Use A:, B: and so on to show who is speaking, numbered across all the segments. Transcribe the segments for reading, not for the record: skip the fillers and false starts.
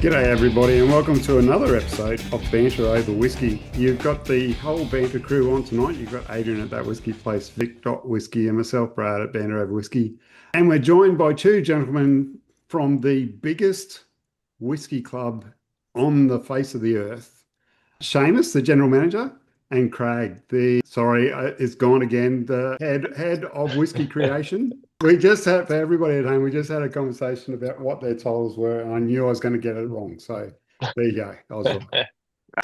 A: G'day everybody and welcome to another episode of Banter Over Whisky. You've got the whole Banter crew on tonight. You've got Adrian at That Whiskey Place, Vic.Whiskey and myself, Brad at Banter Over Whisky. And we're joined by two gentlemen from the biggest whiskey club on the face of the earth. Seamus, the general manager, and Craig, it's gone again, the head of Whisky Creation. We just had, for everybody at home, we just had a conversation about what their titles were, and I knew I was going to get it wrong. So there you go. I was right.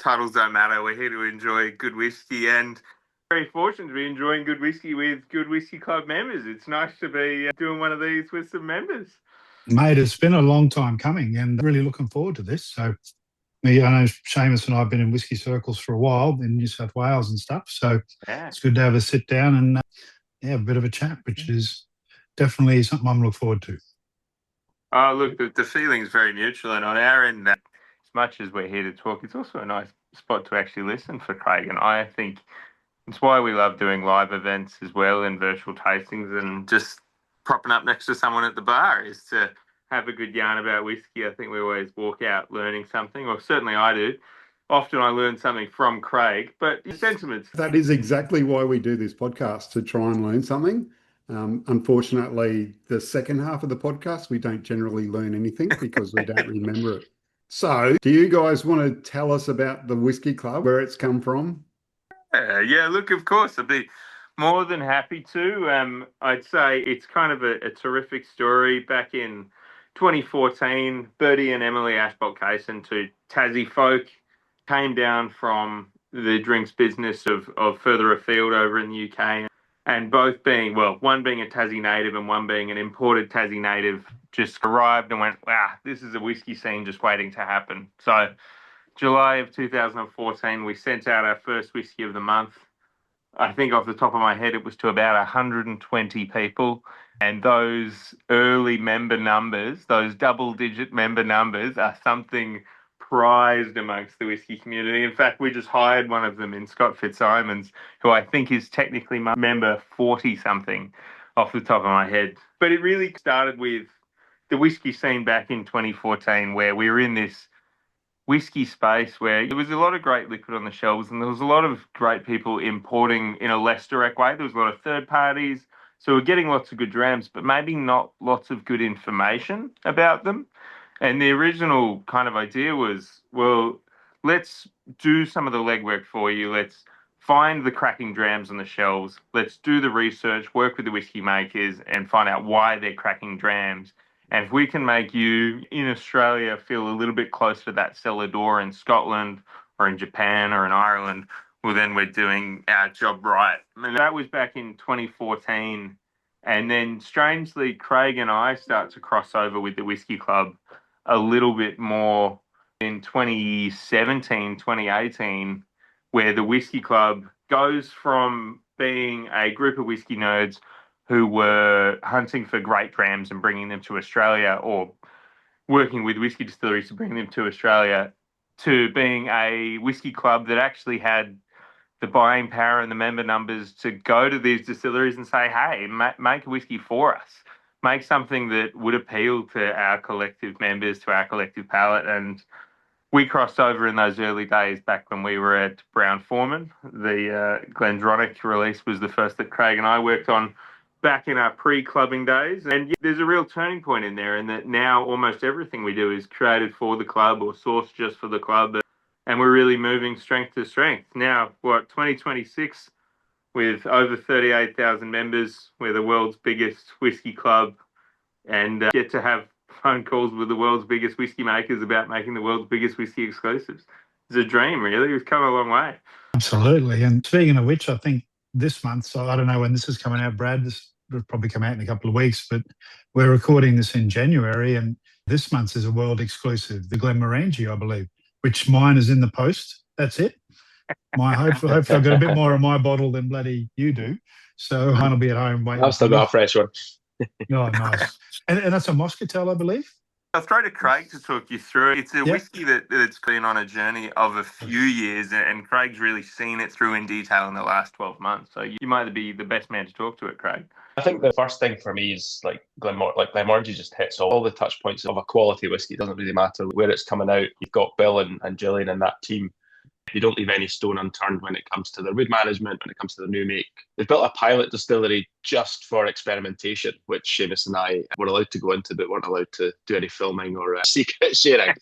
B: Titles don't matter. We're here to enjoy good whiskey, and very fortunate to be enjoying good whiskey with good Whisky Club members. It's nice to be doing one of these with some members.
C: Mate, it's been a long time coming and really looking forward to this. So I know Seamus and I have been in whisky circles for a while in New South Wales and stuff. So It's good to have a sit down and a bit of a chat, which is definitely something I'm looking forward to.
B: Oh, look, the feeling's very neutral, and on our end, as much as we're here to talk, it's also a nice spot to actually listen for Craig. And I think it's why we love doing live events as well and virtual tastings, and just propping up next to someone at the bar is to have a good yarn about whiskey. I think we always walk out learning something, or certainly I do. Often I learn something from Craig, but his sentiments.
A: That is exactly why we do this podcast, to try and learn something. Unfortunately, the second half of the podcast, we don't generally learn anything because we don't remember it. So do you guys want to tell us about the Whisky Club, where it's come from?
B: Look, of course, I'd be more than happy to. I'd say it's kind of a terrific story. Back in 2014, Bertie and Emily Ashbolt-Cason, two Tassie folk, came down from the drinks business of further afield over in the UK, and both being, one being a Tassie native and one being an imported Tassie native, just arrived and went, wow, this is a whiskey scene just waiting to happen. So July of 2014, we sent out our first whiskey of the month. I think off the top of my head, it was to about 120 people. And those early member numbers, those double-digit member numbers, are something prized amongst the whiskey community. In fact, we just hired one of them in Scott Fitzsimons, who I think is technically my member 40-something off the top of my head. But it really started with the whiskey scene back in 2014, where we were in this whiskey space where there was a lot of great liquid on the shelves, and there was a lot of great people importing in a less direct way. There was a lot of third parties. So we're getting lots of good drams, but maybe not lots of good information about them. And the original kind of idea was, well, let's do some of the legwork for you. Let's find the cracking drams on the shelves. Let's do the research, work with the whiskey makers, and find out why they're cracking drams. And if we can make you in Australia feel a little bit closer to that cellar door in Scotland or in Japan or in Ireland, well, then we're doing our job right. And that was back in 2014. And then, strangely, Craig and I start to cross over with the Whisky Club a little bit more in 2017, 2018, where the Whisky Club goes from being a group of whiskey nerds who were hunting for great drams and bringing them to Australia, or working with whiskey distilleries to bring them to Australia, to being a whiskey club that actually had the buying power and the member numbers to go to these distilleries and say, hey, make a whiskey for us. Make something that would appeal to our collective members, to our collective palate. And we crossed over in those early days back when we were at Brown-Forman. The Glendronach release was the first that Craig and I worked on back in our pre-clubbing days. And there's a real turning point in there, in that now almost everything we do is created for the club or sourced just for the club. And we're really moving strength to strength. Now, 2026, with over 38,000 members, we're the world's biggest whiskey club, and get to have phone calls with the world's biggest whiskey makers about making the world's biggest whiskey exclusives. It's a dream, really. We've come a long way.
C: Absolutely. And speaking of which, I think this month, so I don't know when this is coming out, Brad, this will probably come out in a couple of weeks, but we're recording this in January, and this month's is a world exclusive, the Glenmorangie, I believe, which mine is in the post. That's it. Hopefully I've got a bit more of my bottle than bloody you do. So mine will be at home waiting.
D: I've still got a fresh one.
C: Oh, nice. And that's a Moscatel, I believe?
B: I'll throw to Craig to talk you through it. It's a whiskey that's been on a journey of a few years, and Craig's really seen it through in detail in the last 12 months. So you might be the best man to talk to it, Craig.
D: I think the first thing for me is Glenmorangie just hits all the touch points of a quality whiskey. It doesn't really matter where it's coming out. You've got Bill and Gillian and that team. They don't leave any stone unturned when it comes to their wood management, when it comes to their new make. They've built a pilot distillery just for experimentation, which Seamus and I were allowed to go into, but weren't allowed to do any filming or secret sharing.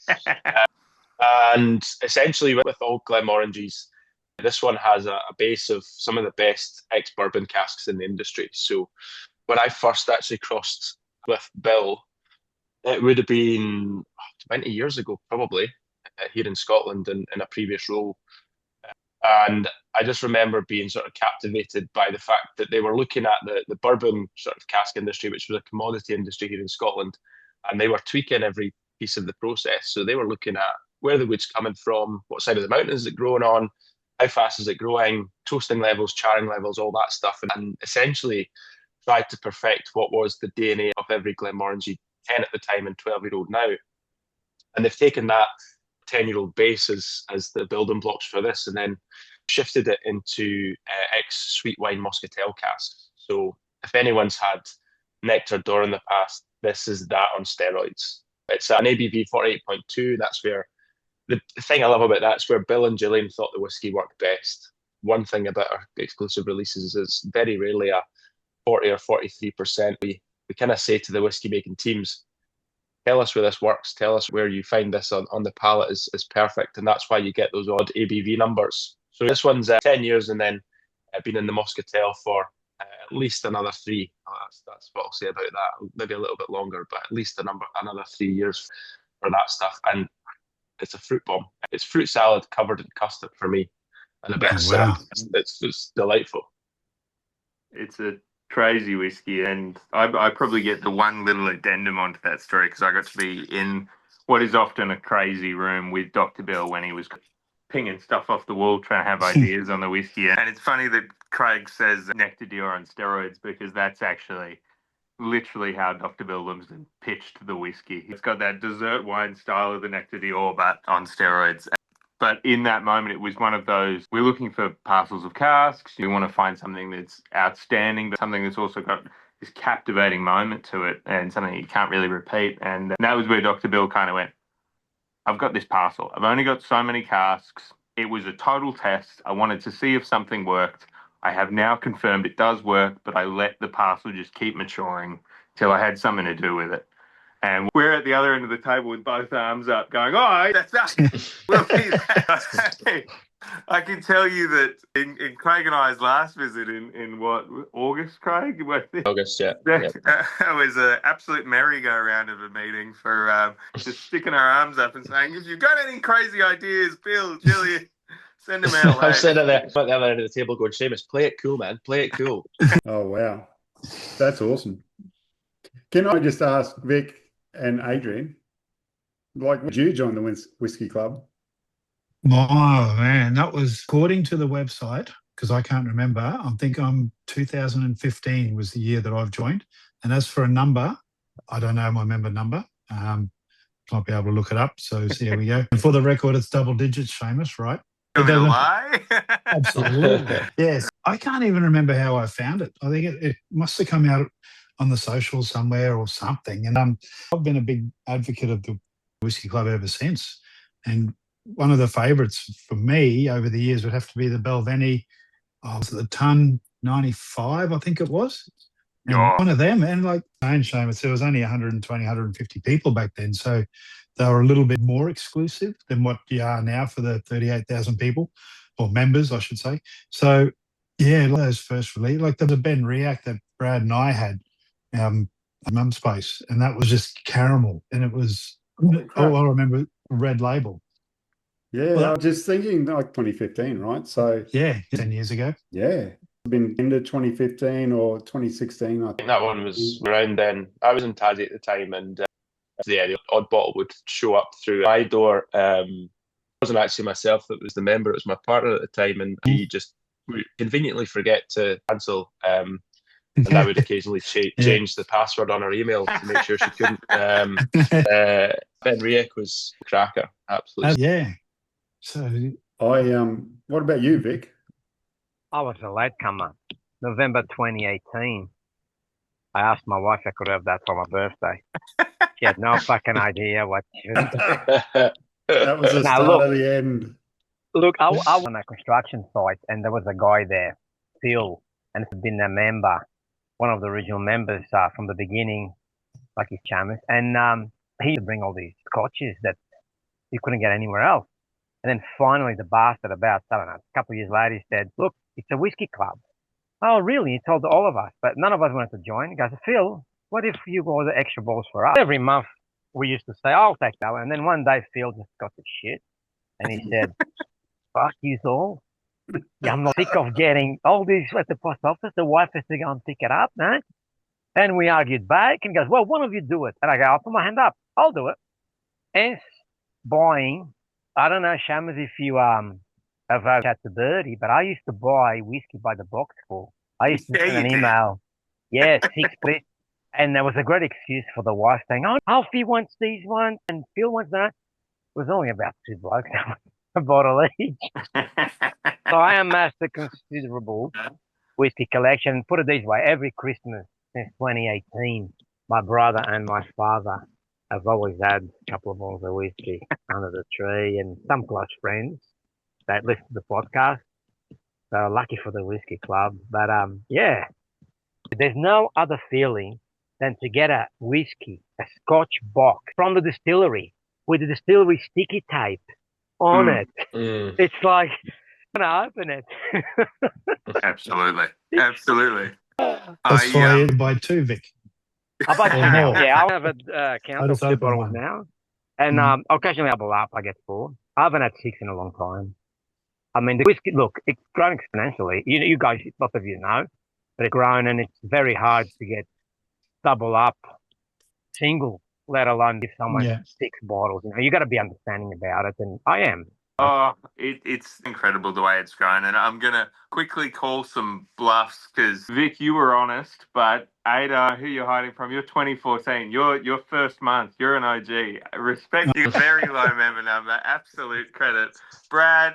D: And essentially, with all Glenmorangies, this one has a base of some of the best ex-bourbon casks in the industry. So when I first actually crossed with Bill, it would have been 20 years ago, probably, here in Scotland in a previous role. And I just remember being sort of captivated by the fact that they were looking at the bourbon sort of cask industry, which was a commodity industry here in Scotland, and they were tweaking every piece of the process. So they were looking at where the wood's coming from, what side of the mountain is it growing on, how fast is it growing, toasting levels, charring levels, all that stuff, and essentially tried to perfect what was the DNA of every Glenmorangie 10 at the time and 12-year-old now. And they've taken that 10-year-old base as the building blocks for this, and then shifted it into ex-sweet wine muscatel casks. So if anyone's had Nectar d'Or in the past, this is that on steroids. It's an ABV 48.2. That's where the thing I love about that's where Bill and Gillian thought the whiskey worked best. One thing about our exclusive releases is very rarely a 40 or 43%. We kind of say to the whiskey making teams, tell us where this works, tell us where you find this on the palate is perfect. And that's why you get those odd ABV numbers. So this one's 10 years and then been in the muscatel for at least another 3. That's what I'll say about that. Maybe a little bit longer, but at least another 3 years for that stuff. And it's a fruit bomb. It's fruit salad covered in custard for me. And a bit of syrup. It's delightful.
B: It's a crazy whiskey, and I probably get the one little addendum onto that story because I got to be in what is often a crazy room with Dr. Bill when he was pinging stuff off the wall trying to have ideas on the whiskey. And it's funny that Craig says Nectar d'Or on steroids because that's actually literally how Dr. Bill Lumsden pitched the whiskey. It's got that dessert wine style of the Nectar d'Or, but on steroids. But in that moment, it was one of those, we're looking for parcels of casks. We want to find something that's outstanding, but something that's also got this captivating moment to it and something you can't really repeat. And that was where Dr. Bill kind of went, I've got this parcel. I've only got so many casks. It was a total test. I wanted to see if something worked. I have now confirmed it does work, but I let the parcel just keep maturing till I had something to do with it. And we're at the other end of the table with both arms up going, oh, that's us. We'll be that. I can tell you that in Craig and I's last visit in what, August, Craig?
D: August, yeah.
B: That was an absolute merry-go-round of a meeting for just sticking our arms up and saying, if you've got any crazy ideas, Bill, Gillian, send them our way.
D: I'm sitting there at the other end of the table going, Seamus, play it cool, man. Play it cool.
A: Oh, wow. That's awesome. Can I just ask Vic and Adrian, like, did you join the Whisky Club?
C: Oh, man, that was according to the website, because I can't remember. I think 2015 was the year that I've joined. And as for a number, I don't know my member number. Might be able to look it up. So here we go. And for the record, it's double digits, Seamus, right?
B: Lie?
C: Absolutely. Yes. I can't even remember how I found it. I think it must have come out on the socials somewhere or something. And I've been a big advocate of the Whisky Club ever since. And one of the favourites for me over the years would have to be the Belveni. Was it the Ton 95, I think it was? And one of them. And like saying, Seamus, there was only 120, 150 people back then. So they were a little bit more exclusive than what you are now for the 38,000 people, or members, I should say. So, yeah, those first release, like the Ben Riak that Brad and I had, Mum Space, and that was just caramel. And it was, I remember, red label.
A: Yeah, well, I was just thinking like 2015, right? So
C: yeah, 10 years ago.
A: Yeah. Been into 2015 or 2016. I think
D: that one was around then. I was in Tassie at the time, and the odd bottle would show up through my door. It wasn't actually myself that was the member, it was my partner at the time, and he just would conveniently forget to cancel and I would occasionally change the password on her email to make sure she couldn't. Ben Riek was a cracker, absolutely.
C: Yeah. So
A: what about you, Vic?
E: I was a latecomer. November 2018. I asked my wife if I could have that for my birthday. She had no fucking idea what she was doing.
A: That was the start of the end.
E: Look, I was on a construction site, and there was a guy there, Phil, and he'd been a member, one of the original members from the beginning, like his Seamus. And he used to bring all these scotches that you couldn't get anywhere else. And then finally, the bastard, about, I don't know, a couple of years later, he said, look, it's a whiskey club. Oh, really? He told all of us, but none of us wanted to join. He goes, Phil, what if you go the extra balls for us? Every month, we used to say, I'll take that one. And then one day, Phil just got the shit. And he said, fuck you all. Yeah, I'm not sick of getting all these at the post office. The wife has to go and pick it up, no? And we argued back, and he goes, well, one of you do it. And I go, I'll put my hand up. I'll do it. And buying, I don't know, Seamus, if you have at the dirty, but I used to buy whiskey by the box full. I used to send an email. Yeah, 6 please. And there was a great excuse for the wife saying, oh, Alfie wants these ones and Phil wants that. It was only about 2 blokes, a bottle each. So I amassed a considerable whiskey collection. Put it this way, every Christmas since 2018, my brother and my father have always had a couple of bottles of whiskey under the tree, and some close friends that listen to the podcast. So lucky for the Whisky Club. But yeah, there's no other feeling than to get a whiskey, a Scotch box from the distillery with the distillery sticky tape on it. It's like, I'm going to open it.
B: Absolutely. Absolutely.
C: That's why you buy 2, Vic.
E: I buy 2 now. Yeah, I have a count of 2 bottles
C: one
E: now. And occasionally I double up, I get 4. I haven't had 6 in a long time. I mean, the whiskey, look, it's grown exponentially. You guys, lots of you know, but it's grown, and it's very hard to get double up single, let alone give someone 6 bottles. You know, you got to be understanding about it, and I am.
B: Oh, it's incredible the way it's grown, and I'm going to quickly call some bluffs because, Vic, you were honest, but Ada, who you're hiding from, you're 2014, your first month, you're an OG. Respecting a very low member number, absolute credit. Brad,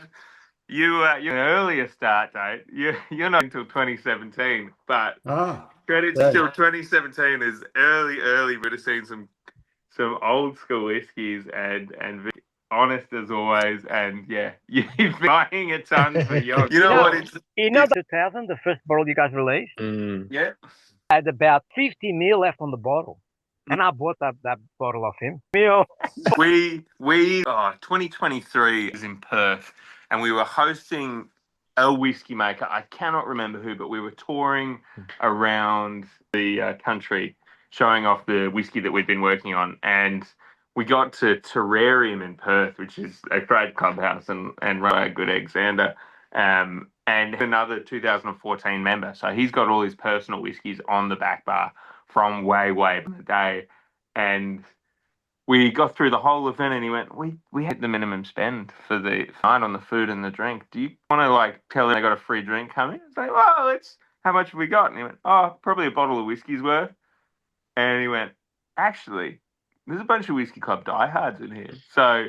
B: you're an earlier start date. You're not until 2017, but credit till 2017 is early. We'd have seen some old school whiskies and Vic, honest as always, and yeah, you've been buying a ton for young. You know what?
E: You know, 2000, the first bottle you guys released.
B: Yeah,
E: had about 50 mil left on the bottle, and I bought that bottle off him.
B: We 2023 is in Perth, and we were hosting a whiskey maker. I cannot remember who, but we were touring around the country, showing off the whiskey that we'd been working on, and we got to Terrarium in Perth, which is a great clubhouse and run by a good ex-Xander, and another 2014 member. So he's got all his personal whiskies on the back bar from way back in the day. And we got through the whole event, and he went, we had the minimum spend for the night on the food and the drink. Do you want to tell them they got a free drink coming? It's like, well, how much have we got? And he went, oh, probably a bottle of whiskey's worth. And he went, actually, there's a bunch of Whisky Club diehards in here. So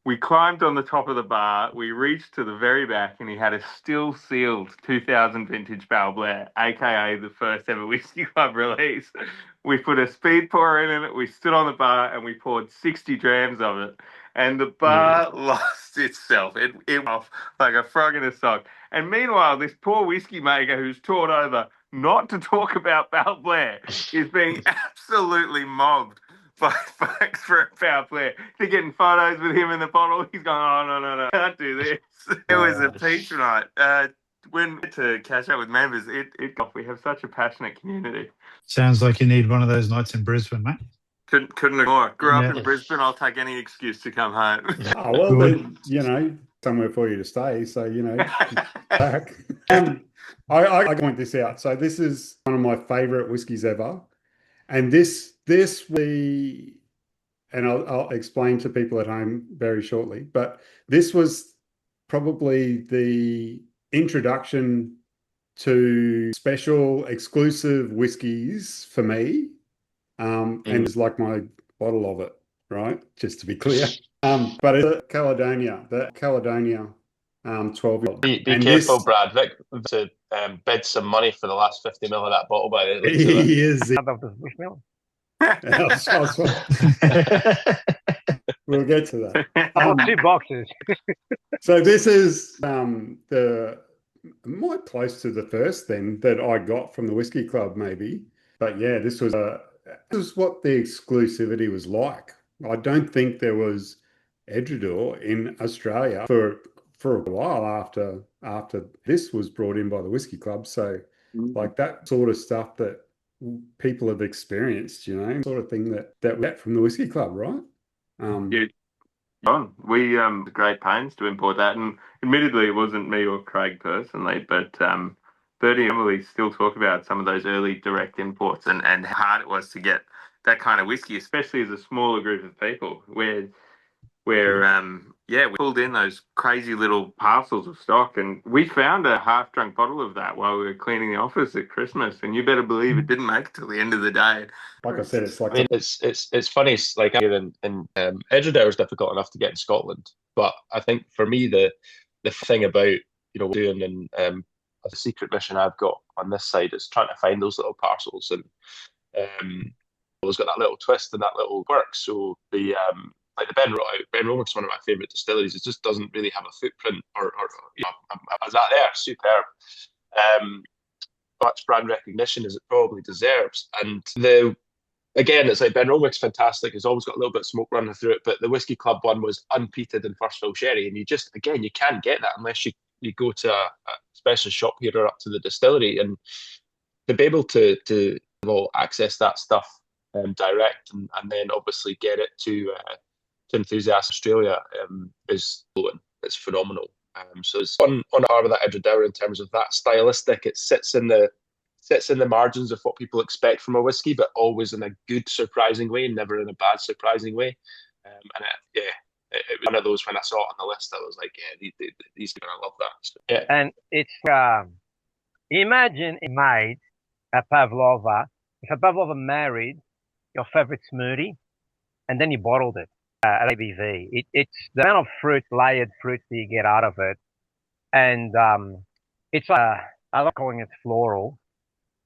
B: we climbed on the top of the bar. We reached to the very back, and he had a still sealed 2000 vintage Balblair, aka the first ever Whisky Club release. We put a speed pourer in it. We stood on the bar, and we poured 60 drams of it. And the bar lost itself. It went off like a frog in a sock. And meanwhile, this poor whiskey maker who's taught over not to talk about Balblair is being absolutely mobbed by folks for a Balblair. They're getting photos with him in the bottle. He's going, oh, no, can't do this. It was a peach night. When to catch up with members, we have such a passionate community.
C: Sounds like you need one of those nights in Brisbane, mate.
B: Couldn't agree more. Grew up in Brisbane. I'll take any excuse to come home.
A: Oh, well, then, somewhere for you to stay. So, back. I point this out. So this is one of my favourite whiskies ever. And and I'll explain to people at home very shortly, but this was probably the introduction to special exclusive whiskies for me. And it's like my bottle of it, right? Just to be clear. But it's the Caledonia 12-year-old.
D: Be careful, Brad. Vic to bid some money for the last 50 mil of that bottle by the looks of it.
A: He is.
E: Out of the Bushmill.
A: We'll get to that.
E: I bought 2 boxes.
A: So this is more close to the first then that I got from the Whisky Club, maybe. But yeah, this was what the exclusivity was like. I don't think there was Edredor in Australia for a while after this was brought in by the Whisky Club. So like that sort of stuff that people have experienced, sort of thing that we get from the Whisky Club, right?
B: Yeah, John, we great pains to import that, and admittedly it wasn't me or Craig personally, but Bertie and Emily still talk about some of those early direct imports and how hard it was to get that kind of whiskey, especially as a smaller group of people, where we pulled in those crazy little parcels of stock, and we found a half-drunk bottle of that while we were cleaning the office at Christmas, and you better believe it didn't make it till the end of the day.
A: Like I said, it's like
D: it's funny. Like here in Edredale is difficult enough to get in Scotland, but I think for me the thing about doing and a secret mission I've got on this side is trying to find those little parcels, and it's got that little twist and that little quirk. So the like the Ben Romer's one of my favourite distilleries. It just doesn't really have a footprint, or is that there? Superb. Much brand recognition as it probably deserves. And again, it's like Ben Romer's fantastic. It's always got a little bit of smoke running through it, but the Whisky Club one was unpeated in first fill sherry, and you can't get that unless you go to a special shop here or up to the distillery, and to be able to access that stuff direct and then obviously get it to Enthusiast Australia is it's phenomenal. So it's on par with that Edredale in terms of that stylistic. It sits in the margins of what people expect from a whiskey, but always in a good surprising way, never in a bad surprising way. It was one of those when I saw it on the list, I was like, yeah, these are gonna love that. So, yeah.
E: And it's imagine it made a pavlova. If a pavlova married your favorite smoothie, and then you bottled it at ABV. It's the amount of layered fruits that you get out of it, and it's I love calling it floral,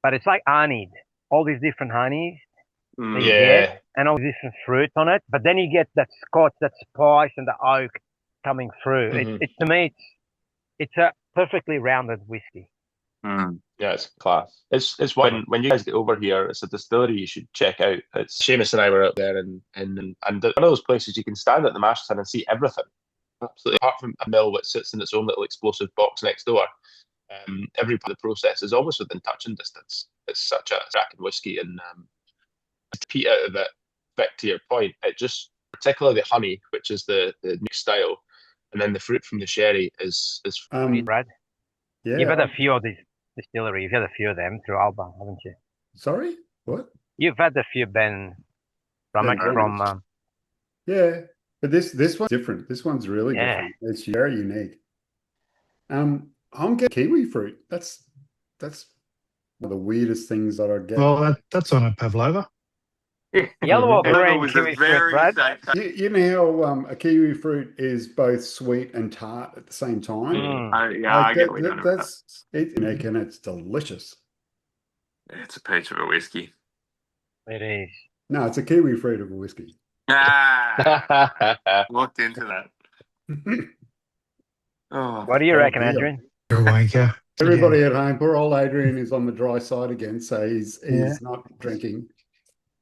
E: but it's like honeyed. All these different honeys that you get, and all these different fruits on it. But then you get that Scotch, that spice, and the oak coming through. Mm-hmm. To me, it's a perfectly rounded whiskey.
D: Yeah, it's class. It's when you guys get over here, it's a distillery you should check out. It's Seamus and I were out there, and one of those places you can stand at the mash tun and see everything. Absolutely, apart from a mill which sits in its own little explosive box next door. Every part of the process is almost within touching distance. It's such a cracking whiskey, and to peat out of it, back to your point, it just particularly the honey, which is the mixed style, and then the fruit from the sherry is
E: Brad.
A: Yeah,
E: you've had a few of these distilleries. You've had a few of them through Alba, haven't you?
A: Sorry, what?
E: You've had a few, Ben, from
A: yeah, but this one's different. This one's really different. It's very unique. I'm getting kiwi fruit. That's one of the weirdest things that I get.
C: Well, that's on a pavlova.
E: Yellow or green kiwi fruit, Brad.
A: You know how a kiwi fruit is both sweet and tart at the same time?
B: I get what you're talking about.
A: It's unique and it's delicious.
B: It's a peach of a whiskey.
E: It is.
A: No, it's a kiwi fruit of a whiskey.
B: Looked into that.
E: What do you reckon, Adrian?
C: You're a wanker.
A: Everybody at home, poor old Adrian is on the dry side again, so he's not drinking.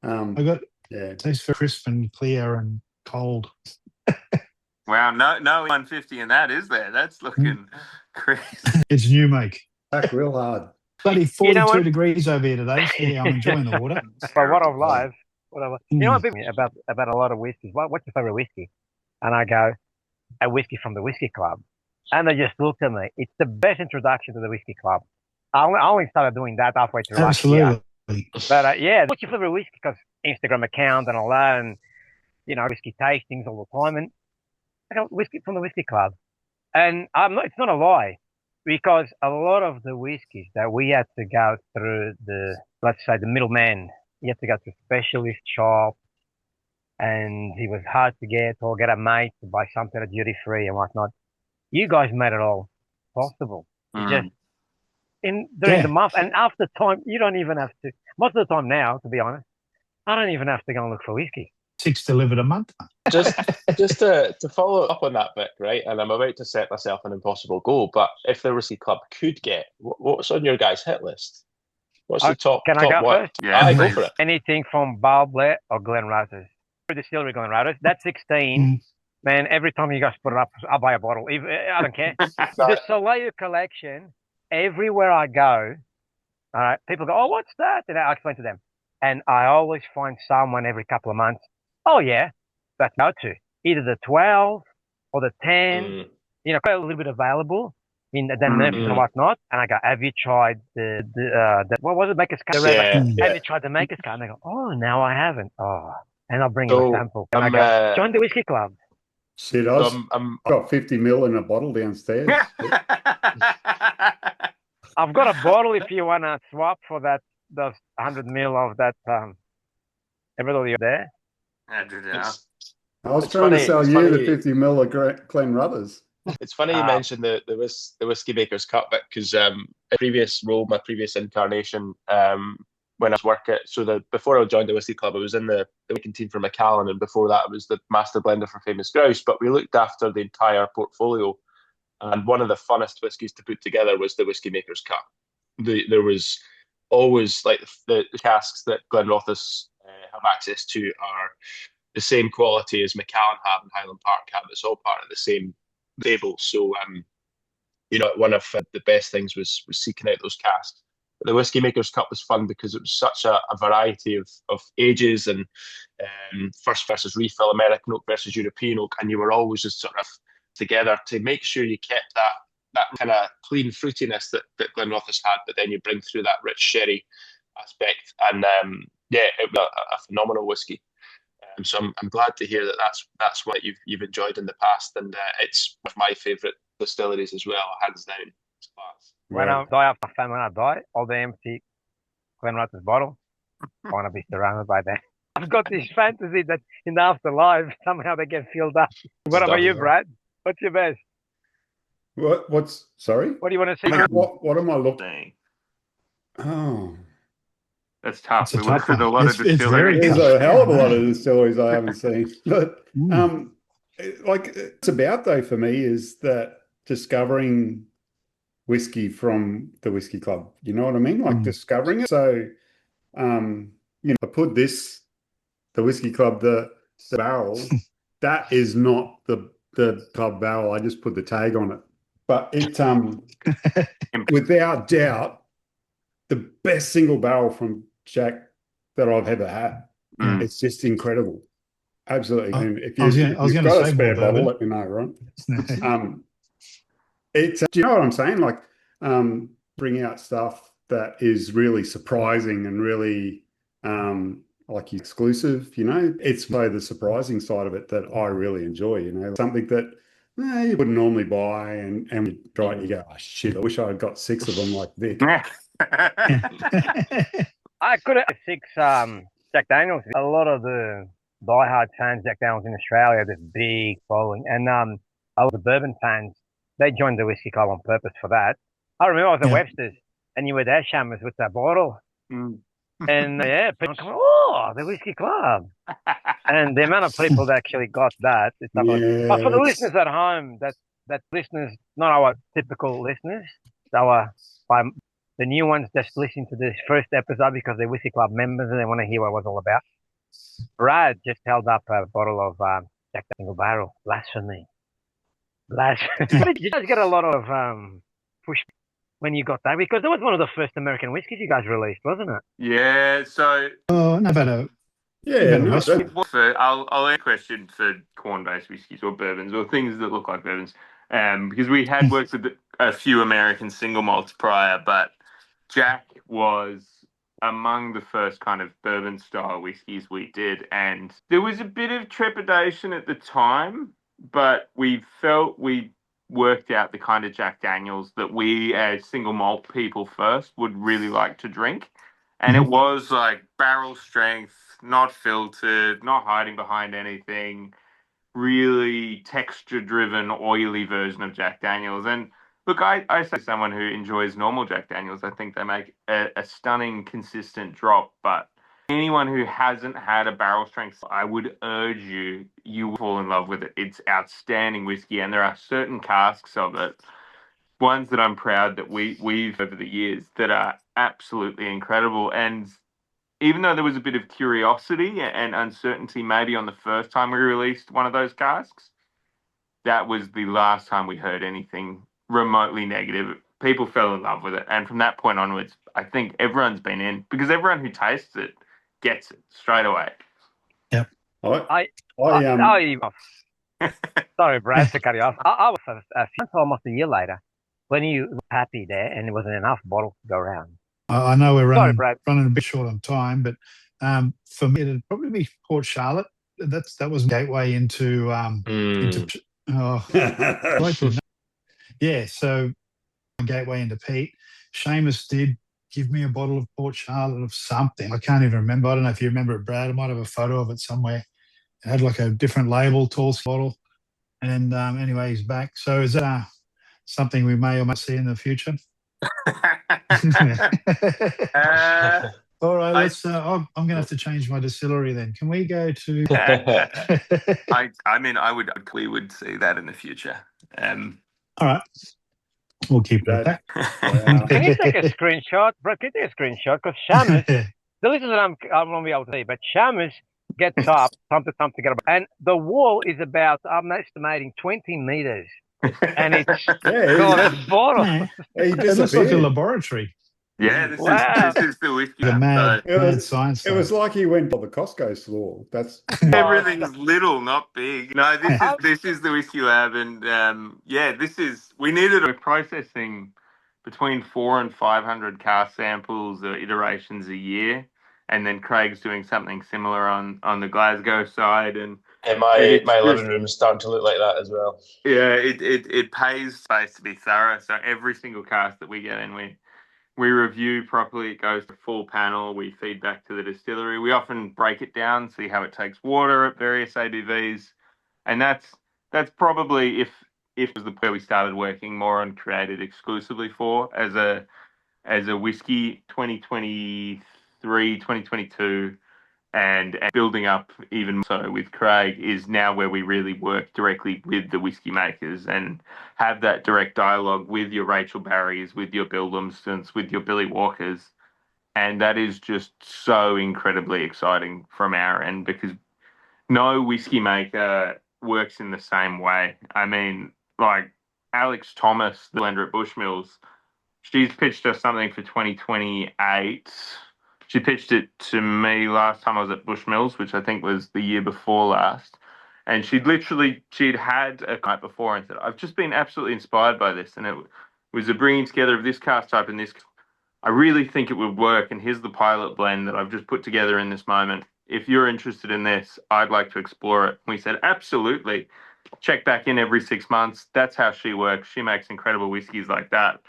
C: I got tastes very crisp and clear and cold.
B: Wow, no 150 in that, is there? That's looking crazy.
C: It's new make.
A: Back real hard.
C: Bloody 42 degrees over here today. So yeah, I'm enjoying the water.
E: For what I've lived, you know what people about a lot of whiskeys? What's your favourite whiskey? And I go, a whiskey from the Whisky Club. And they just looked at me. It's the best introduction to the Whisky Club. I only started doing that halfway through last year. But what's your favourite whiskey? Because Instagram account and all that, and whiskey tastings all the time, and I got whiskey from the Whisky Club, and it's not a lie. because a lot of the whiskies that we had to go through let's say the middleman, you had to go to specialist shop, and it was hard to get or get a mate to buy something at duty free and whatnot. You guys made it all possible. It's just during the month, and after time, you don't even have to. Most of the time now, to be honest, I don't even have to go and look for whiskey.
C: 6 delivered a month.
D: Just to follow up on that, Vic, right? And I'm about to set myself an impossible goal, but if the Whisky Club could get, what's on your guys' hit list? What's the top?
E: Can I go
D: one?
E: first?
B: Yeah,
D: go for it.
E: Anything from Balblet or Glenrothes. Distillery Glenrothes. That's 16. Man, every time you guys put it up, I'll buy a bottle. I don't care. The Soleil collection, everywhere I go, all right, people go, oh, what's that? And I explain to them. And I always find someone every couple of months, oh, yeah, that's go to. Either the 12 or the 10, quite a little bit available in the Memphis and whatnot. And I go, have you tried the what was it, Maker's Cup? Have you tried the Maker's Cup? And they go, oh, no, I haven't. Oh, and I'll bring you a sample. And I go, join the Whisky Club.
A: Shit, I've got 50 ml in a bottle downstairs.
E: I've got a bottle if you want to swap for those 100 ml of that. Everybody there?
A: I was trying to sell you the 50 ml of Glenrothes.
D: It's funny you mentioned the Whiskey Makers Cup, because my previous incarnation, when I was working, before I joined the Whisky Club, I was in the making team for Macallan, and before that I was the master blender for Famous Grouse, but we looked after the entire portfolio, and one of the funnest whiskies to put together was the Whisky Makers Cup. There was always, like, the casks that Glenrothes have access to are the same quality as Macallan have and Highland Park have. It's all part of the same table. So, one of the best things was seeking out those casks. But the Whisky Makers Cup was fun because it was such a variety of ages, and first versus refill, American oak versus European oak, and you were always just sort of together to make sure you kept that kind of clean fruitiness that Glenrothes had, but then you bring through that rich sherry aspect. And it was a phenomenal whiskey. So I'm glad to hear that that's what you've enjoyed in the past, and it's one of my favourite distilleries as well, hands down. It's class.
E: When I die after my family, when I die, all the empty Glenrothes bottle, I want to be surrounded by that. I've got this fantasy that in the afterlife somehow they get filled up. What about you, Brad? What's your best?
A: What's sorry?
E: What do you want to see?
A: What am I looking? Oh.
B: That's tough. We work with a lot of distilleries.
A: There's a hell of a lot of distilleries I haven't seen. But it's about, though, for me, is that discovering whiskey from the Whisky Club. You know what I mean? Like discovering it. So, I put the Whisky Club, the barrel, that is not the club barrel. I just put the tag on it. But it, without doubt, the best single barrel from Jack that I've ever had. It's just incredible. Absolutely. And if you've got a spare bottle, let me know, right? Do you know what I'm saying? Like, bring out stuff that is really surprising and really exclusive, It's by the surprising side of it that I really enjoy, something that you wouldn't normally buy, and you try it, you go, oh shit, I wish I had got 6 of them like Vic.
E: I could have 6 Jack Daniels. A lot of the diehard fans, Jack Daniels in Australia, have this big following, and all the bourbon fans, they joined the Whisky Club on purpose for that. I remember I was at Webster's, and you were there, Seamus, with that bottle. And people come, oh, the Whisky Club. And the amount of people that actually got that. But for the listeners at home, that listeners, not our typical listeners, the new ones just listen to this first episode because they're Whisky Club members and they want to hear what it was all about. Brad just held up a bottle of Jack Daniel Barrel. Blasphemy. You guys get a lot of push when you got that, because that was one of the first American whiskies you guys released, wasn't it?
B: Yeah. So.
C: Oh, no better.
B: I'll add a question for corn-based whiskies or bourbons or things that look like bourbons, because we had worked with a few American single malts prior, but Jack was among the first kind of bourbon style whiskies we did, and there was a bit of trepidation at the time, but we felt we worked out the kind of Jack Daniels that we as single malt people first would really like to drink. And it was like barrel strength, not filtered, not hiding behind anything, really texture driven, oily version of Jack Daniels. And look, I say someone who enjoys normal Jack Daniels, I think they make a stunning, consistent drop. But anyone who hasn't had a barrel strength, I would urge you will fall in love with it. It's outstanding whiskey, and there are certain casks of it, ones that I'm proud that we've over the years that are absolutely incredible. And even though there was a bit of curiosity and uncertainty maybe on the first time we released one of those casks, that was the last time we heard anything remotely negative. People fell in love with it. And from that point onwards, I think everyone's been in, because everyone who tastes it gets it straight away.
C: Yep.
E: Sorry, Brad, to cut you off. I was almost a year later when you were happy there and there wasn't enough bottles to go around.
C: I know we're running
E: Sorry,
C: a bit short on time, but for me, it'd probably be Port Charlotte. That was a gateway into yeah. So a gateway into Pete. Seamus did give me a bottle of Port Charlotte of something. I can't even remember. I don't know if you remember it, Brad. I might have a photo of it somewhere. It had like a different label, tall bottle. And anyway, he's back. So is that something we may or may see in the future? All right, let's. I'm going to have to change my distillery then. Can we go to?
B: We would see that in the future.
C: All right, we'll keep it at that.
E: Can you take a screenshot, bro? Can you take a screenshot? Because Seamus, the listeners I'm going to be able to see, but Seamus gets up time to get up, and the wall is about, I'm estimating, 20 meters. And it's got a bottle.
C: It looks like a laboratory.
B: Yeah, this is the whiskey.
C: Science.
A: It was like he went to the Costco store. That's
B: everything's little, not big. No, this is the whiskey lab, and we needed. We're processing between 400 and 500 cask samples or iterations a year, and then Craig's doing something similar on the Glasgow side, and
D: my living room is starting to look like that as well.
B: Yeah, it pays space to be thorough. So every single cask that we get in, we review properly. It goes to full panel. We feed back to the distillery. We often break it down, see how it takes water at various ABVs, and that's probably if it was where we started working more on created exclusively for as a whiskey 2023, 2022. And building up even so with Craig is now where we really work directly with the whiskey makers and have that direct dialogue with your Rachel Barrys, with your Bill Lumstons, with your Billy Walkers. And that is just so incredibly exciting from our end, because no whiskey maker works in the same way. I mean, like Alex Thomas, the blender at Bushmills, she's pitched us something for 2028. She pitched it to me last time I was at Bushmills, which I think was the year before last. And she'd had a night before and said, I've just been absolutely inspired by this. And it was a bringing together of this cask type and this. I really think it would work. And here's the pilot blend that I've just put together in this moment. If you're interested in this, I'd like to explore it. We said, absolutely. Check back in every 6 months. That's how she works. She makes incredible whiskeys like that,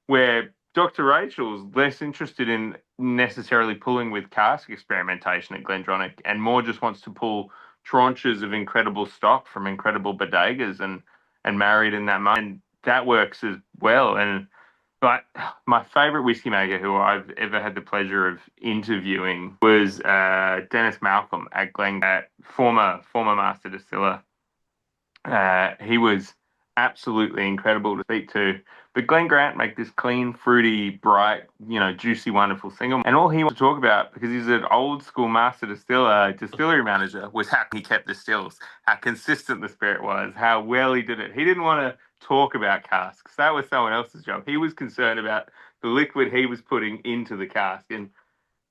B: where Dr. Rachel's less interested in necessarily pulling with cask experimentation at Glendronach and more just wants to pull tranches of incredible stock from incredible bodegas and marry it in that moment. And that works as well. And but my favorite whiskey maker who I've ever had the pleasure of interviewing was Dennis Malcolm at former master distiller. He was absolutely incredible to speak to. But Glenn Grant make this clean, fruity, bright, juicy, wonderful single. And all he wanted to talk about, because he's an old school master distillery manager, was how he kept the stills, how consistent the spirit was, how well he did it. He didn't want to talk about casks. That was someone else's job. He was concerned about the liquid he was putting into the cask. And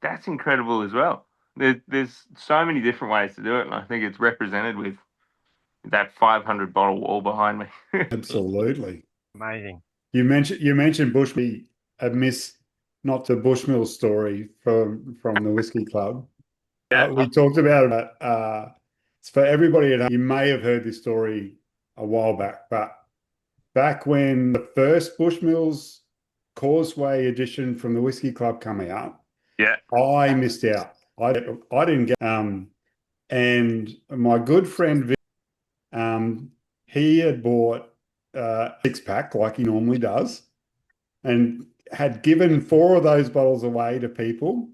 B: that's incredible as well. There's so many different ways to do it. And I think it's represented with that 500 bottle wall behind me.
A: Absolutely.
E: Amazing.
A: You mentioned Bushmill, not the Bushmill story from the Whisky Club.
B: Yeah.
A: We talked about it. It's for everybody at home. You may have heard this story a while back, but back when the first Bushmills Causeway edition from the Whisky Club come out.
B: Yeah.
A: I missed out. I didn't get and my good friend Vic, he had bought a 6-pack like he normally does, and had given 4 of those bottles away to people,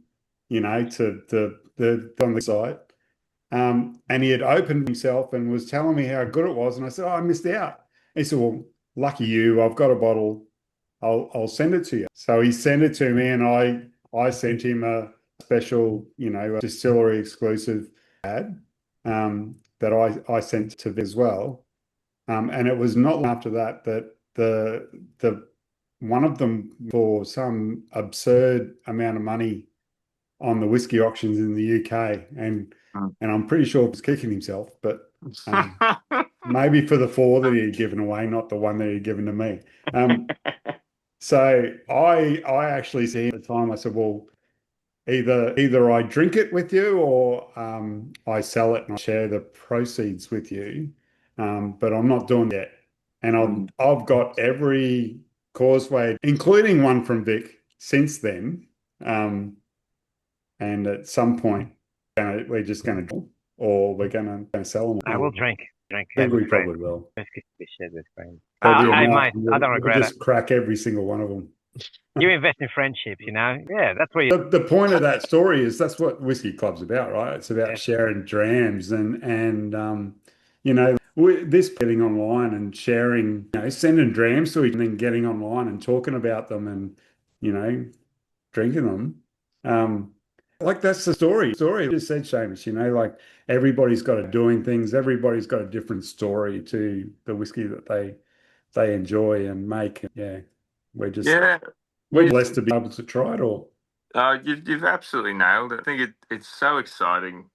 A: to the on the site. And he had opened himself and was telling me how good it was, and I said, "Oh, I missed out." He said, "Well, lucky you, I've got a bottle. I'll send it to you." So he sent it to me, and I sent him a special, a distillery exclusive ad that I sent to Vic as well. And it was not long after that the one of them, for some absurd amount of money on the whiskey auctions in the UK, and I'm pretty sure he was kicking himself, but maybe for the 4 that he had given away, not the one that he had given to me. So I actually said at the time, I said, "Well, either I drink it with you, or I sell it and I share the proceeds with you, but I'm not doing that." And I've got every Causeway, including one from Vic, since then. And at some point, we're just going to, or we're going to sell them.
E: I will drink.
A: I think we probably will.
E: Whiskey to be shared with friends.
A: Hey,
E: mate, I don't regret
A: we'll just crack every single one of them.
E: You invest in friendships, Yeah, that's where you.
A: The point of that story is that's what Whisky Club's about, right? It's about sharing drams and this getting online and sharing, sending drams to each other and then getting online and talking about them and, drinking them. Like that's the story. You just said, Seamus, like everybody's got a doing things. Everybody's got a different story to the whiskey that they enjoy and make. Yeah, we're blessed to be able to try it all.
B: You've absolutely nailed it. I think it's so exciting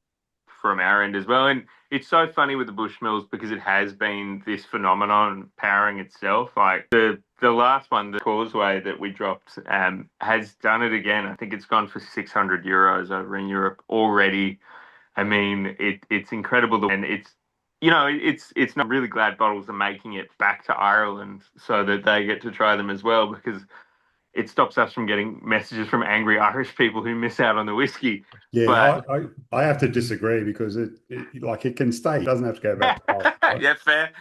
B: from our end as well. And it's so funny with the Bushmills because it has been this phenomenon powering itself. Like the last one, the Causeway that we dropped, has done it again. I think it's gone for €600 over in Europe already. I mean, it's incredible. And it's not really glad bottles are making it back to Ireland so that they get to try them as well, because it stops us from getting messages from angry Irish people who miss out on the whiskey.
A: Yeah, but I have to disagree because it can stay. It doesn't have to go back to Ireland, right?
B: Yeah, fair.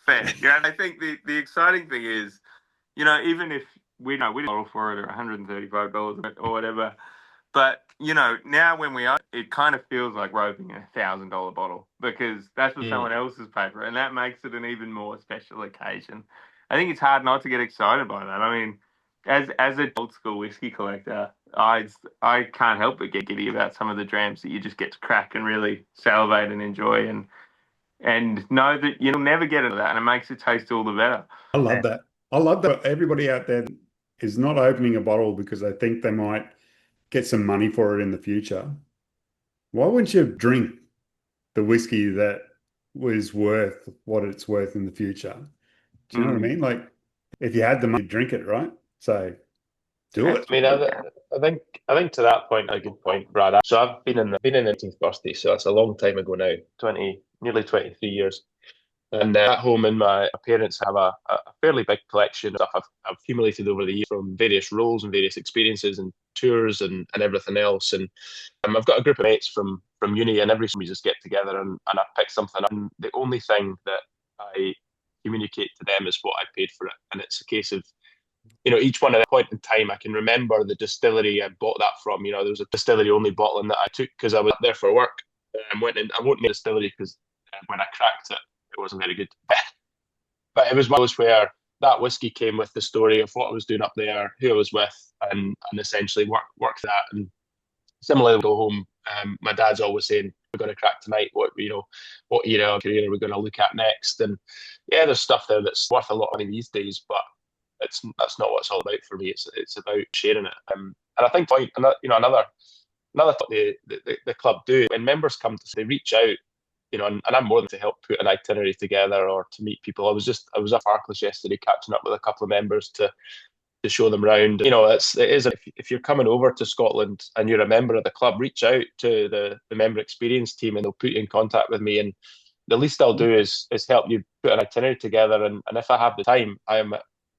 B: And I think the exciting thing is, even if we bottle for it or $135 or whatever, but now when we are, it kind of feels like we're opening a $1,000 bottle because that's what someone else has paid for, and that makes it an even more special occasion. I think it's hard not to get excited by that. I mean, as an old school whiskey collector, I can't help but get giddy about some of the drams that you just get to crack and really salivate and enjoy, and know that you'll never get into that, and it makes it taste all the better.
A: I love that. I love that everybody out there is not opening a bottle because they think they might get some money for it in the future. Why wouldn't you drink the whiskey that was worth what it's worth in the future? Do you know what I mean? Like, if you had the money, drink it, right? So do it.
D: I mean, I think to that point, a good point, Brad. So I've been in the 18th birthday, so that's a long time ago now, nearly 23 years. And at home, my parents have a fairly big collection of stuff I've accumulated over the years from various roles and various experiences and tours and everything else. And I've got a group of mates from uni, and every time we just get together and I pick something up. And the only thing that I communicate to them is what I paid for it. And it's a case of, each one at a point in time, I can remember the distillery I bought that from. There was a distillery only bottling that I took because I was there for work. I won't name the distillery because when I cracked it, it wasn't very good. But it was one of those where that whiskey came with the story of what I was doing up there, who I was with, and essentially work that. And similarly, we go home. My dad's always saying, "We're going to crack tonight. What era of career are we going to look at next?" And yeah, there's stuff there that's worth a lot of money these days, but that's not what it's all about for me. It's about sharing it. And I think another thought the club do when members come to, they reach out. And I'm more than to help put an itinerary together or to meet people. I was up Arcless yesterday catching up with a couple of members to show them around. If you're coming over to Scotland and you're a member of the club, reach out to the member experience team and they'll put you in contact with me. And the least I'll do is help you put an itinerary together. And if I have the time, I am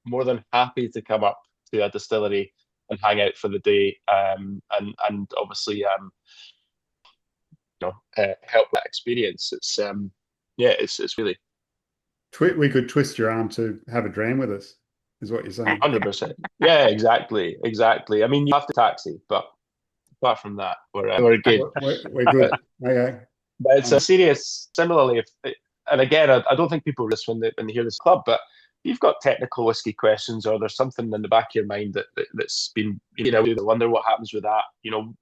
D: more than happy to come up to a distillery and hang out for the day. And obviously, help that experience. It's it's really
A: We could twist your arm to have a dram with us, is what you're saying.
D: 100%. Yeah, exactly. I mean, you have to taxi, but apart from that, we're good.
A: We're good. Okay.
D: But it's a serious. Similarly, and again, I don't think people risk when they hear this club, but if you've got technical whiskey questions, or there's something in the back of your mind that's been, they wonder what happens with that.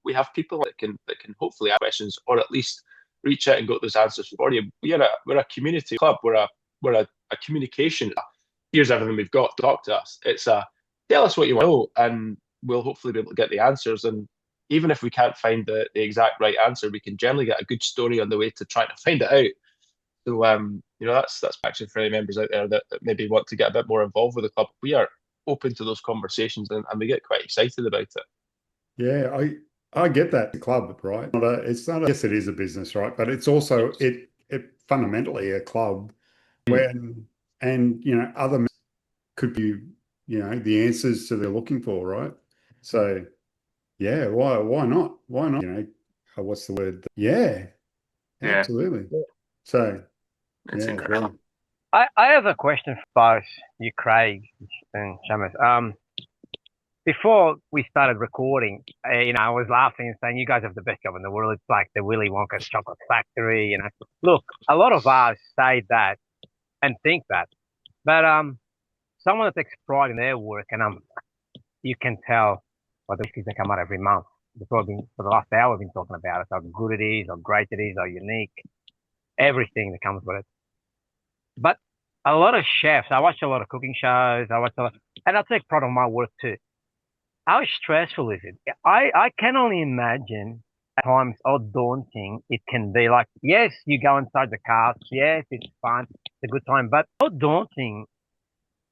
D: We have people that can hopefully ask questions, or at least reach out and get those answers for you. We're a community club. We're a communication. Here's everything we've got. Talk to us. It's tell us what you want to know, and we'll hopefully be able to get the answers. And even if we can't find the exact right answer, we can generally get a good story on the way to trying to find it out. So that's actually for any members out there that maybe want to get a bit more involved with the club. We are open to those conversations, and we get quite excited about it.
A: Yeah, I get that. The club, right? It's not. Yes, it is a business, right? But it's also it fundamentally a club when other members could be the answers to they're looking for, right? So yeah, why not? Why not? What's the word? Yeah, absolutely. So
B: it's incredible.
E: I have a question for both you, Craig and Seamus. Before we started recording, I was laughing and saying, you guys have the best job in the world. It's like the Willy Wonka's chocolate factory. Look, a lot of us say that and think that, but someone that takes pride in their work, and you can tell by the whiskeys that come out every month. For the last hour, we've been talking about it, how good it is, how great it is, how unique, everything that comes with it. But a lot of chefs, I watch a lot of cooking shows, and I take pride in my work too. How stressful is it? I can only imagine at times how daunting it can be. Like, yes, you go inside the casks, yes, it's fun, it's a good time, but how daunting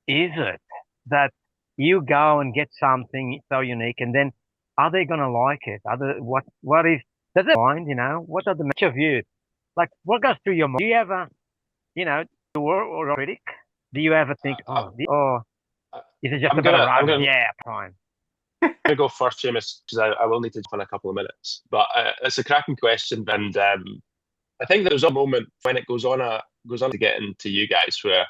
E: is it that you go and get something so unique, and then are they gonna like it? Does it mind, what are the match of you? Like, what goes through your mind? Do you ever, or a critic? Do you ever think, is it just a better run? Yeah, fine.
D: I'm going to go first, Seamus, because I will need to jump in a couple of minutes. But it's a cracking question, and I think there's a moment when it goes on to get into you guys where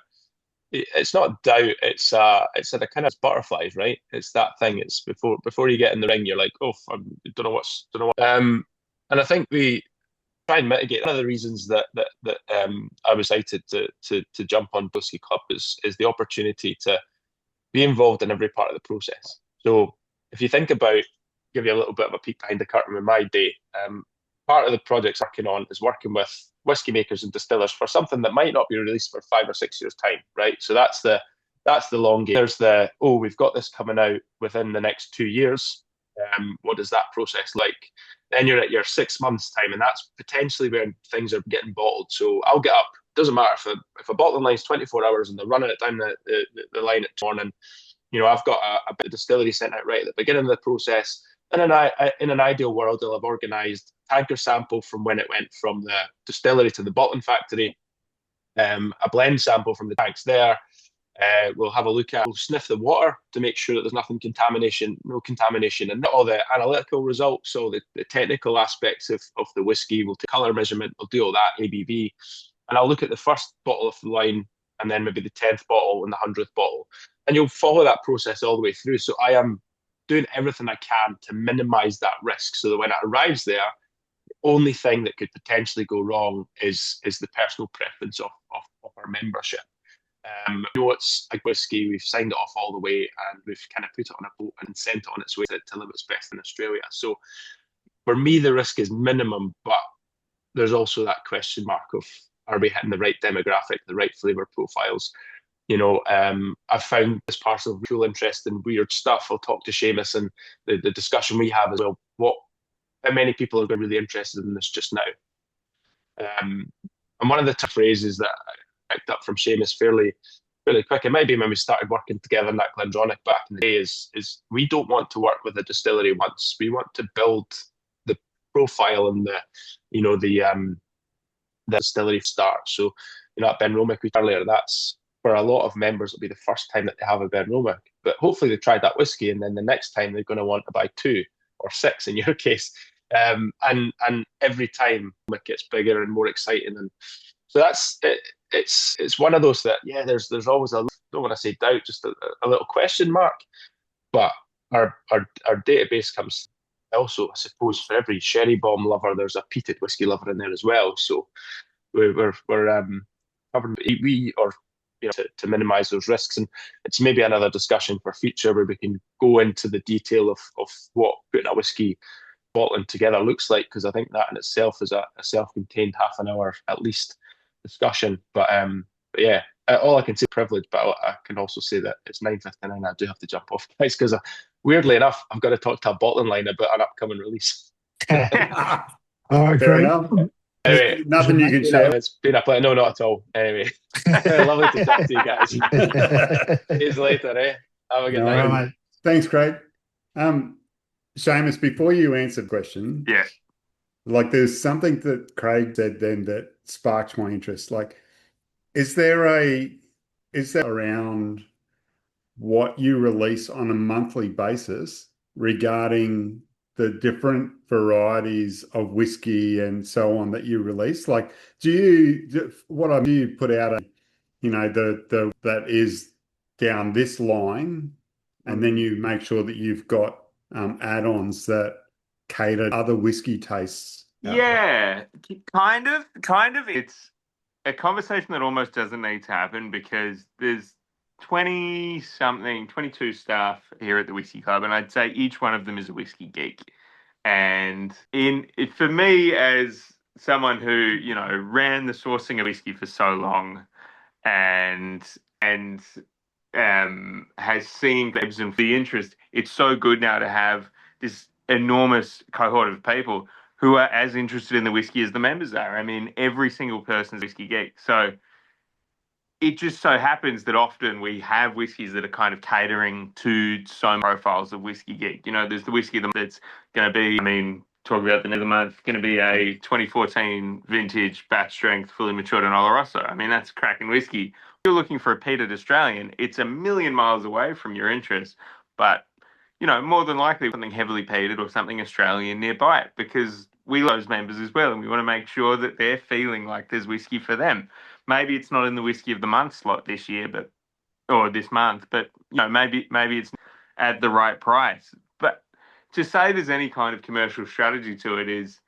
D: it's not doubt, it's a kind of butterflies, right? It's that thing. It's before you get in the ring, you're like, I don't know what. And I think we try and mitigate. One of the reasons that I was excited to jump on Whisky Club is the opportunity to be involved in every part of the process. So if you think about, give you a little bit of a peek behind the curtain with my day, part of the projects I'm working on is working with whiskey makers and distillers for something that might not be released for 5 or 6 years' time, right? So that's the long game. There's we've got this coming out within the next 2 years. What is that process like? Then you're at your 6 months' time, and that's potentially when things are getting bottled. So I'll get up. Doesn't matter if a bottling line's 24 hours and they're running it down the line at morning. I've got a bit of distillery sent out right at the beginning of the process. And in an ideal world, I'll have organised tanker sample from when it went from the distillery to the bottling factory, a blend sample from the tanks there. We'll have a look we'll sniff the water to make sure that there's no contamination, and all the analytical results, so the technical aspects of the whiskey. We'll take colour measurement, we'll do all that, ABV, and I'll look at the first bottle of the line, and then maybe the 10th bottle and the 100th bottle. And you'll follow that process all the way through. So I am doing everything I can to minimise that risk, so that when it arrives there, the only thing that could potentially go wrong is the personal preference of our membership. It's a whiskey, we've signed it off all the way, and we've kind of put it on a boat and sent it on its way to live its best in Australia. So for me, the risk is minimum, but there's also that question mark of, are we hitting the right demographic, the right flavour profiles? I've found this parcel of cool interest in weird stuff. I'll talk to Seamus, and the discussion we have as well. How many people are really interested in this just now? And one of the tough phrases that I picked up from Seamus fairly quick, it might be when we started working together in that Glendronach back in the day, is we don't want to work with a distillery once. We want to build the profile and the the distillery starts. So, at Ben Romick we earlier, that's for a lot of members, it'll be the first time that they have a Ben Romick. But hopefully they tried that whiskey, and then the next time they're going to want to buy 2 or 6 in your case. And every time it gets bigger and more exciting. And so that's it. It's one of those that, there's always don't want to say doubt, just a little question mark. But our database comes also, I suppose, for every sherry bomb lover, there's a peated whiskey lover in there as well. So we're covering to minimise those risks. And it's maybe another discussion for future where we can go into the detail of what putting a whiskey bottling together looks like, because I think that in itself is a self-contained half an hour at least discussion. But yeah, all I can say privilege, but I can also say that it's 9:59. I do have to jump off, guys, because weirdly enough, I've got to talk to a bottling line about an upcoming release.
C: Oh,
A: Fair
C: great.
A: enough.
D: Anyway,
A: Nothing you can share.
D: It's been a pleasure. No, not at all. Anyway, lovely to talk to you guys. See you later, eh? Have a good night.
C: Right.
A: Thanks, Craig. Seamus, before you answer the question, like there's something that Craig said then that sparked my interest. Like, is there around what you release on a monthly basis regarding the different varieties of whiskey and so on that you release? Like, do you put out that is down this line, and then you make sure that you've got add-ons that cater to other whiskey tastes?
B: Yeah, kind of. It's a conversation that almost doesn't need to happen because there's 22 staff here at the Whisky Club, and I'd say each one of them is a whiskey geek. And for me, as someone who ran the sourcing of whiskey for so long, and has seen the ebbs and the interest, it's so good now to have this enormous cohort of people who are as interested in the whiskey as the members are. I mean, every single person is a whiskey geek. So it just so happens that often we have whiskies that are kind of catering to some profiles of whiskey geek. There's the whiskey that's going to be, talking about the end of the month, going to be a 2014 vintage batch strength, fully matured in Oloroso. That's cracking whiskey. If you're looking for a peated Australian, it's a million miles away from your interest, but more than likely something heavily peated or something Australian nearby it, because we love those members as well, and we want to make sure that they're feeling like there's whiskey for them. Maybe it's not in the whiskey of the month slot this year, or this month, but maybe it's at the right price. But to say there's any kind of commercial strategy to it is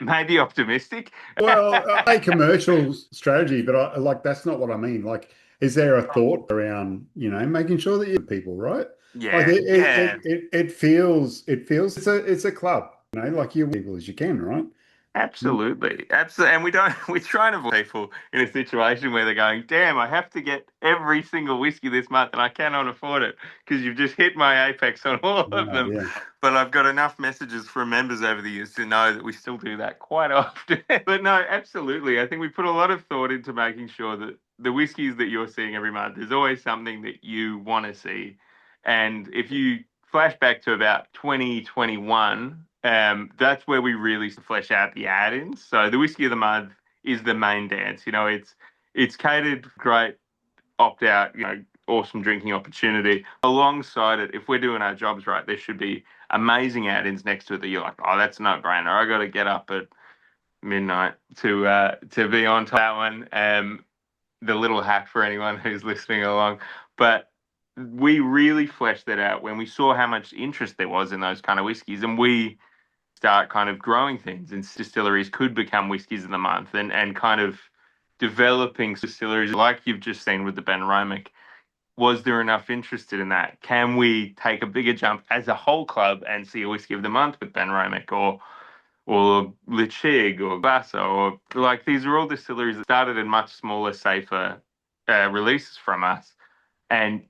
B: maybe optimistic.
A: Well, a commercial strategy, but that's not what I mean. Like, is there a thought around making sure that you people, right?
B: Yeah,
A: like it feels it's a club, like you people as you can, right?
B: Absolutely. And we try and avoid people in a situation where they're going, damn, I have to get every single whiskey this month and I cannot afford it because you've just hit my apex on all of them.
A: Yeah.
B: But I've got enough messages from members over the years to know that we still do that quite often. But no, absolutely. I think we put a lot of thought into making sure that the whiskeys that you're seeing every month, there's always something that you want to see. And if you flash back to about 2021, that's where we really flesh out the add-ins. So the whiskey of the month is the main dance. It's catered, great opt-out, awesome drinking opportunity. Alongside it, if we're doing our jobs right, there should be amazing add-ins next to it that you're like, oh, that's a no-brainer. I got to get up at midnight to be on to that one. The little hack for anyone who's listening along, but we really fleshed that out when we saw how much interest there was in those kind of whiskies, and we start kind of growing things, and distilleries could become whiskies of the month, and kind of developing distilleries like you've just seen with the Ben Romick. Was there enough interest in that? Can we take a bigger jump as a whole club and see a whiskey of the month with Ben Romick or Lichig or Glasso, or like these are all distilleries that started in much smaller, safer releases from us, and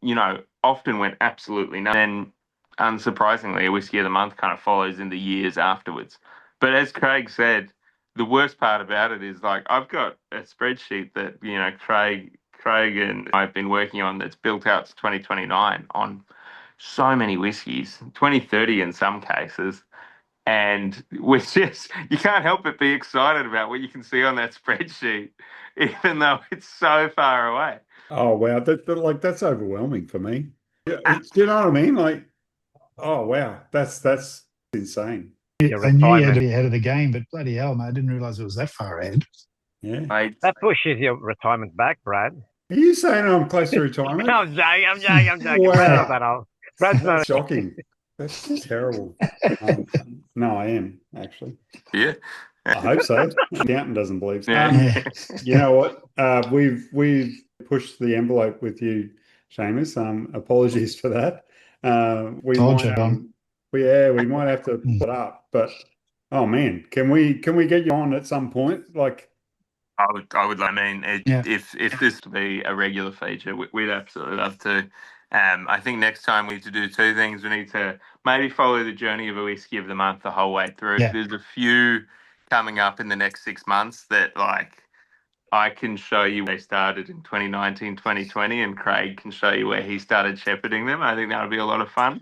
B: often went absolutely nuts. And unsurprisingly, a whiskey of the month kind of follows in the years afterwards. But as Craig said, the worst part about it is, like, I've got a spreadsheet that Craig and I've been working on that's built out to 2029 on so many whiskies, 2030 in some cases. And we're just, you can't help but be excited about what you can see on that spreadsheet, even though it's so far away.
A: Oh wow, like that's overwhelming for me. Do you know what I mean? Like, oh wow, that's insane.
C: I knew you had to be ahead of the game, but bloody hell, mate, I didn't realise it was that far ahead.
A: Yeah.
E: That pushes your retirement back, Brad.
A: Are you saying I'm close to retirement?
E: I'm joking.
A: Wow.
E: Brad's not that old. Brad's not
A: That's shocking. That's terrible. No, I am actually.
B: Yeah.
A: I hope so. The accountant doesn't believe so.
B: Yeah.
A: You know what? We've pushed the envelope with you, Seamus. Apologies for that. We might have to put up, but oh man, can we get you on at some point? Like,
B: I would. I mean, if this to be a regular feature, we'd absolutely love to. I think next time we need to do two things. We need to maybe follow the journey of a whiskey of the month the whole way through.
C: Yeah.
B: There's a few coming up in the next 6 months that, like, I can show you where they started in 2019, 2020, and Craig can show you where he started shepherding them. I think that would be a lot of fun.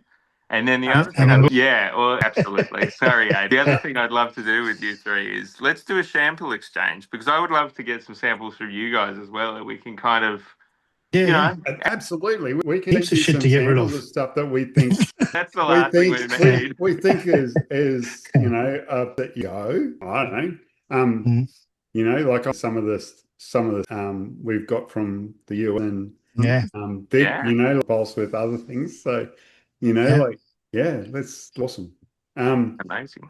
B: And then the other thing, absolutely. Sorry, Aid. The other thing I'd love to do with you three is let's do a sample exchange, because I would love to get some samples from you guys as well that we can kind of,
A: absolutely. We can
C: heaps of shit to get rid of
A: stuff that we think
B: that's the last thing we need.
A: We think is that you go. I don't know. You know, like some of the we've got from the UN. You know, pulse with other things. So, you know, that's awesome.
B: Amazing.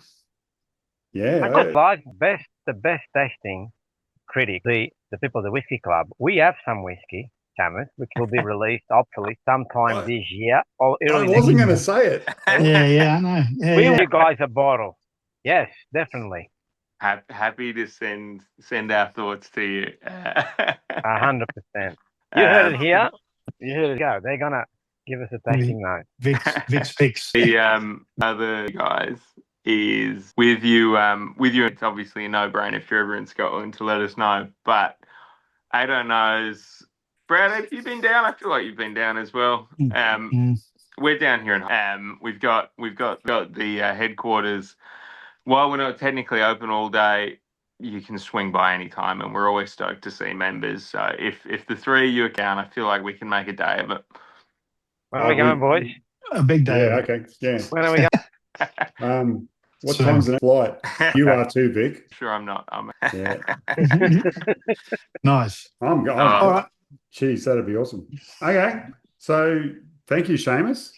E: I got the best tasting critic, the people of the Whisky Club. We have some whiskey, Seamus, which will be released hopefully sometime this year. Or
A: I wasn't going to say it.
C: I know.
E: We you guys a bottle. Yes, definitely.
B: Happy to send our thoughts to you.
E: 100%. You heard it here. You heard it go. They're gonna give us a tasting note.
C: Vic's picks.
B: The other guys is with you. It's obviously a no-brainer if you're ever in Scotland to let us know. But Ado knows. Brad, have you been down? I feel like you've been down as well. We're down here, and we've got the headquarters. While we're not technically open all day, you can swing by any time, and we're always stoked to see members. So if the three of you are down, I feel like we can make a day of it.
E: Where are we going, boys?
C: A big day.
A: Yeah, okay. Yeah.
E: Where are we going?
A: What time's the flight? You are too, Vic.
B: Sure, I'm not.
A: Yeah.
C: Nice.
A: I'm going. All right. Jeez, that'd be awesome. Okay. So thank you, Seamus.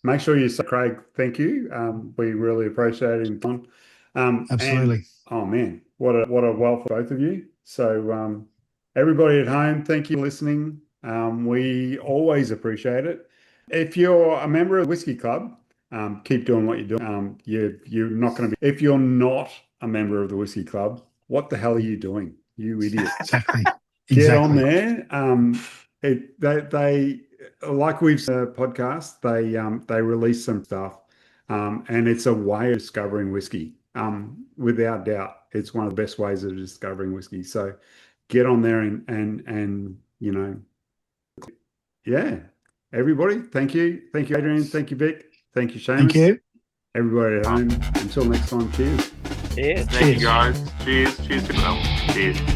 A: Make sure you say, Craig, thank you. We really appreciate it.
C: Absolutely.
A: Oh man, what a wealth for both of you. So everybody at home, thank you for listening. We always appreciate it. If you're a member of the Whisky Club, keep doing what you're doing. You're not going to be. If you're not a member of the Whisky Club, what the hell are you doing? You idiot.
C: Exactly.
A: Get on there. They like we've said podcast, they release some stuff, and it's a way of discovering whiskey. Without doubt, it's one of the best ways of discovering whiskey. So get on there and you know, everybody. Thank you, Adrian. Thank you, Vic. Thank you, Seamus.
C: Thank you,
A: everybody at home. Until next time. Cheers.
E: Cheers.
B: Thank you, guys. Cheers. Cheers. Cheers.